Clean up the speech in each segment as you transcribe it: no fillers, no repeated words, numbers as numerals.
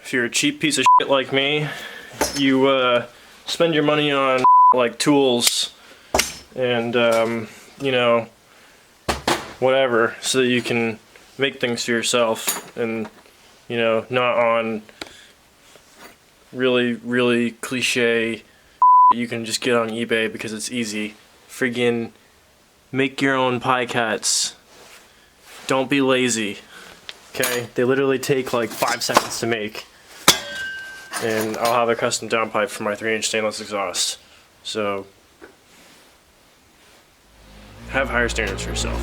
if you're a cheap piece of shit like me, you spend your money on like tools and you know, whatever, so that you can make things for yourself, and you know, not on really cliche you can just get on eBay because it's easy. Friggin' make your own pie cuts. Don't be lazy. Okay? They literally take like 5 seconds to make. And I'll have a custom downpipe for my 3-inch stainless exhaust. So have higher standards for yourself.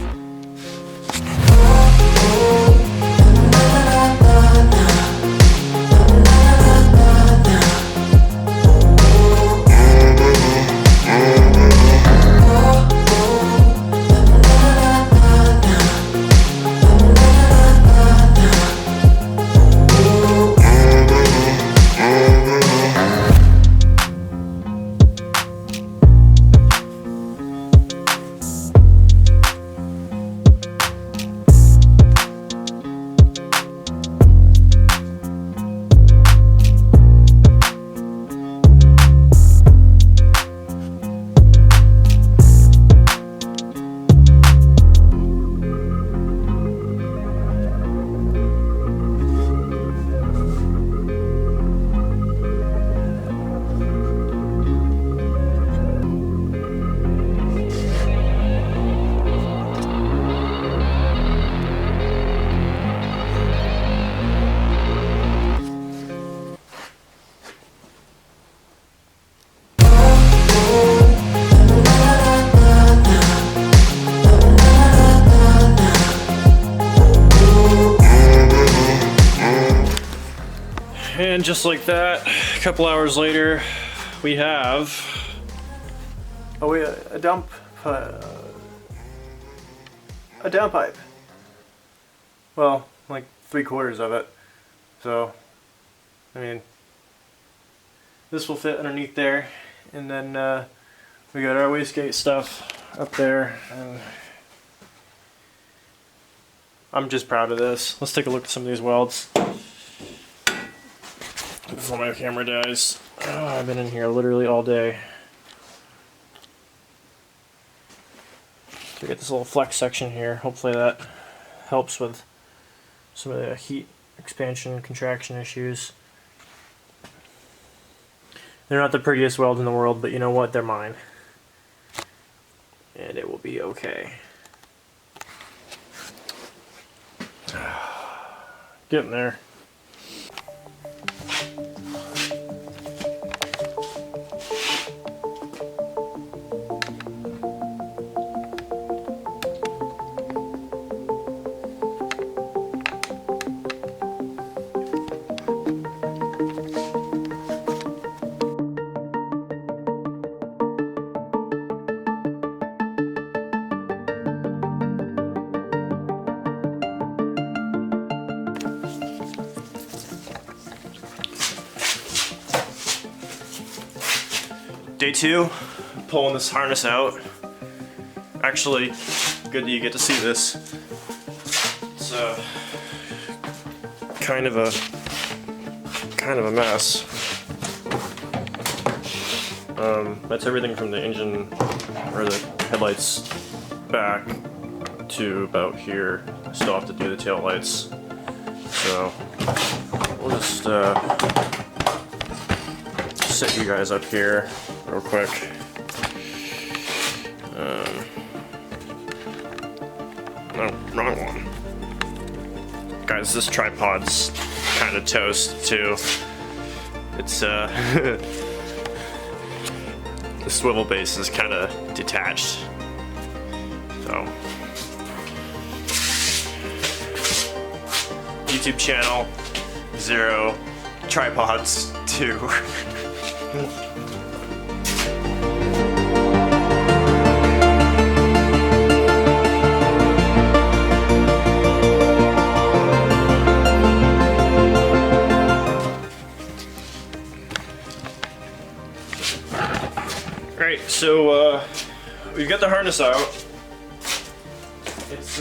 And just like that, a couple hours later, we have a downpipe. Well, like 3/4 of it. So, I mean, this will fit underneath there, and then we got our wastegate stuff up there, and I'm just proud of this. Let's take a look at some of these welds before my camera dies. Oh, I've been in here literally all day. So we get this little flex section here. Hopefully that helps with some of the heat expansion and contraction issues. They're not the prettiest welds in the world, but you know what? They're mine. And it will be okay. Getting there. Day 2, pulling this harness out. Actually, good that you get to see this. It's kind of a mess. That's everything from the engine or the headlights back to about here. I still have to do the tail lights. So we'll just set you guys up here real quick. No, wrong one. Guys, this tripod's kind of toast too. It's the swivel base is kind of detached. So YouTube channel 0, tripods 2. Alright, so we've got the harness out. It's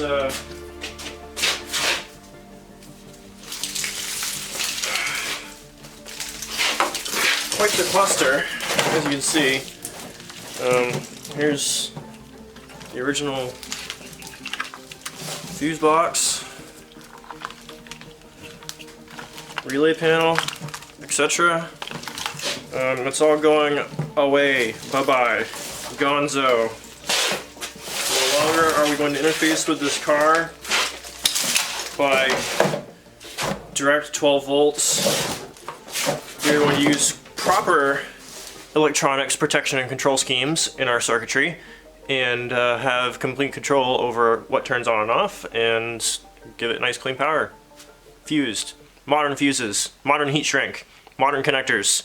quite the cluster, as you can see. Here's the original fuse box, relay panel, etc. It's all going away. Bye-bye. Gonzo. No longer are we going to interface with this car by direct 12 volts. We're going to use proper electronics protection and control schemes in our circuitry and have complete control over what turns on and off and give it nice clean power. Fused. Modern fuses. Modern heat shrink. Modern connectors.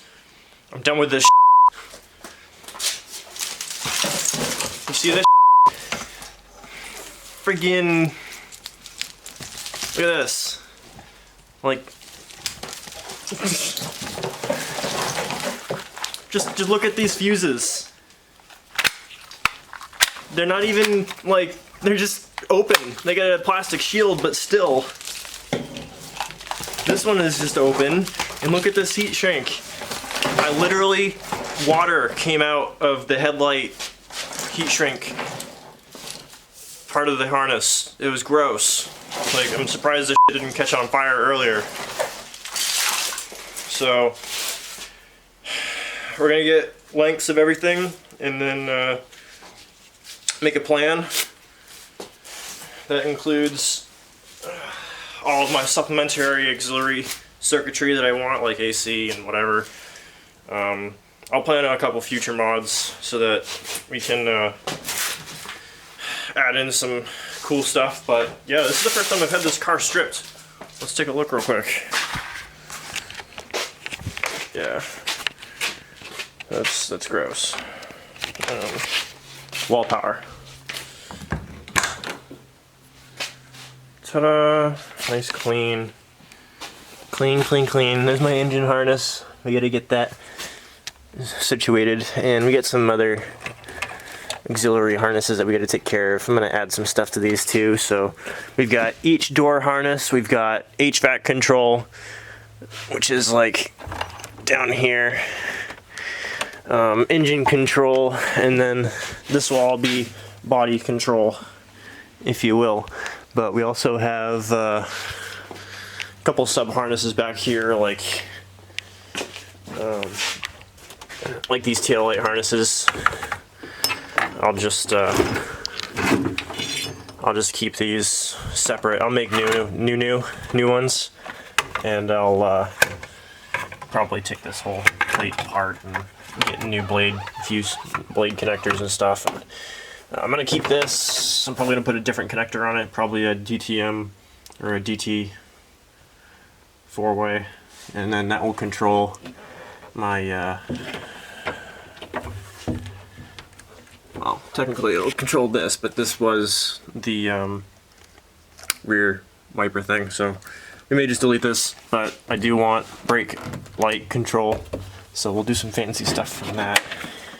I'm done with this You see this friggin' look at this. Like just look at these fuses. They're not even like, they're just open. They got a plastic shield, but still. This one is just open, and look at this heat shrink. I literally, water came out of the headlight heat shrink part of the harness. It was gross. Like, I'm surprised this shit didn't catch on fire earlier. So, we're gonna get lengths of everything, and then make a plan that includes all of my supplementary auxiliary circuitry that I want, like AC and whatever. I'll plan on a couple future mods so that we can add in some cool stuff, but yeah, this is the first time I've had this car stripped. Let's take a look real quick. Yeah, that's gross. Wall power. Ta-da! Nice clean. Clean, clean, clean. There's my engine harness. We gotta get that situated, and we get some other auxiliary harnesses that we gotta take care of. I'm gonna add some stuff to these too. So we've got each door harness, we've got HVAC control, which is like down here, engine control, and then this will all be body control, if you will. But we also have a couple sub harnesses back here, like these tail light harnesses. I'll just keep these separate. I'll make new ones, and I'll probably take this whole plate apart and get new blade connectors and stuff. And I'm gonna keep this. I'm probably gonna put a different connector on it, probably a DTM or a DT 4-way, and then that will control my well, technically it'll control this, but this was the rear wiper thing, so we may just delete this, but I do want brake light control, so we'll do some fancy stuff from that.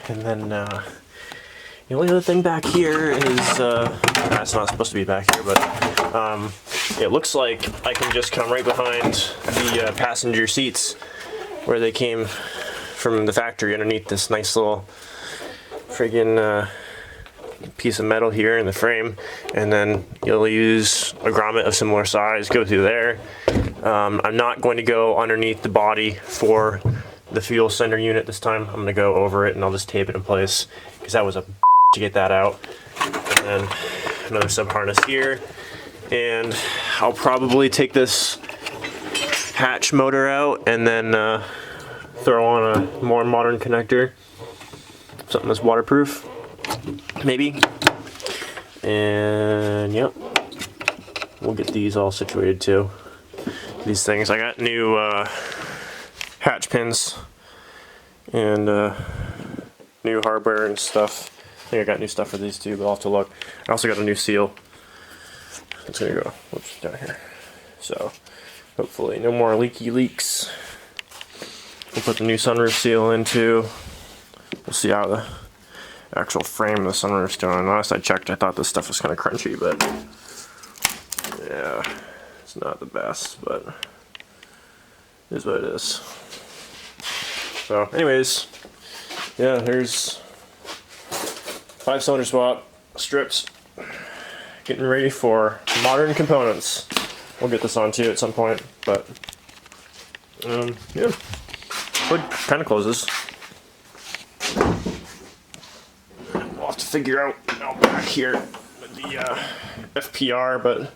And then the only other thing back here is that's not supposed to be back here, but it looks like I can just come right behind the passenger seats where they came from the factory, underneath this nice little friggin' piece of metal here in the frame, and then you'll use a grommet of similar size, go through there. I'm not going to go underneath the body for the fuel sender unit this time. I'm going to go over it, and I'll just tape it in place, because that was a to get that out. And then another sub harness here, and I'll probably take this hatch motor out and then throw on a more modern connector, something that's waterproof, maybe. And yep, we'll get these all situated too. These things, I got new hatch pins and new hardware and stuff. I think I got new stuff for these too, but I'll have to look. I also got a new seal. It's gonna go, whoops, down here. So hopefully no more leaky leaks. We'll put the new sunroof seal in too. We'll see how the actual frame of the sunroof's doing. Last I checked, I thought this stuff was kind of crunchy, but yeah, it's not the best, but it is what it is. So anyways, yeah, here's 5-cylinder swap strips. Getting ready for modern components. We'll get this on too at some point, but yeah, hood kind of closes. We'll have to figure out back here with the FPR, but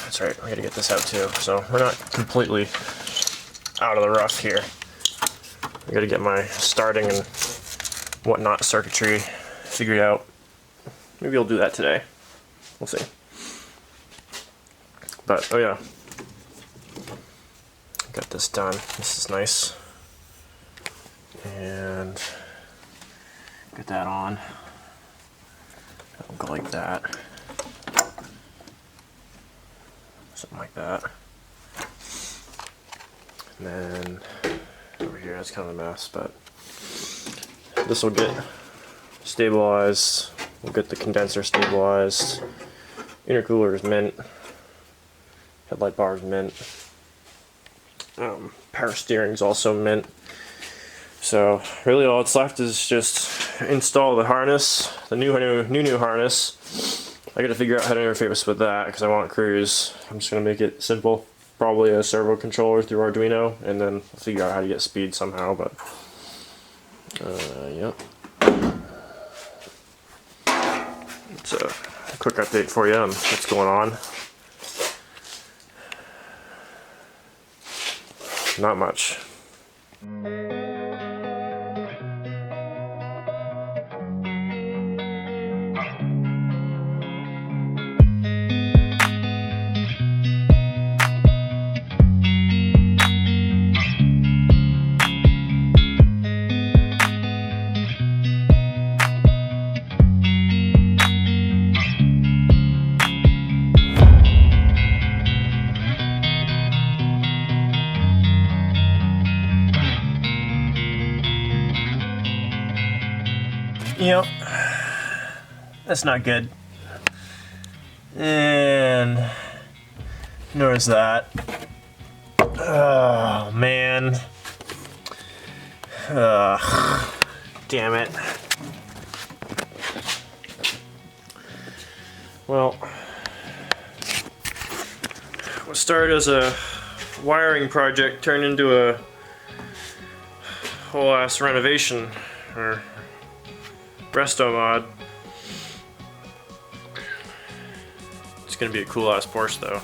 that's right, we gotta get this out too, so we're not completely out of the rough here. I gotta get my starting and whatnot circuitry figured out. Maybe I'll do that today. We'll see. But, oh yeah. Got this done. This is nice. And get that on. That'll go like that. Something like that. And then over here, it's kind of a mess, but this will get stabilized. We'll get the condenser stabilized. Intercooler is mint. Headlight bar is mint. Power steering is also mint. So really all that's left is just install the harness, the new harness. I gotta figure out how to interface with that because I want cruise. I'm just gonna make it simple. Probably a servo controller through Arduino, and then I'll figure out how to get speed somehow, but yep. It's a quick update for you on what's going on. Not much. Yep, that's not good. And notice that. Oh man. Damn it. Well, what started as a wiring project turned into a whole ass renovation or resto mod. It's gonna be a cool ass Porsche though.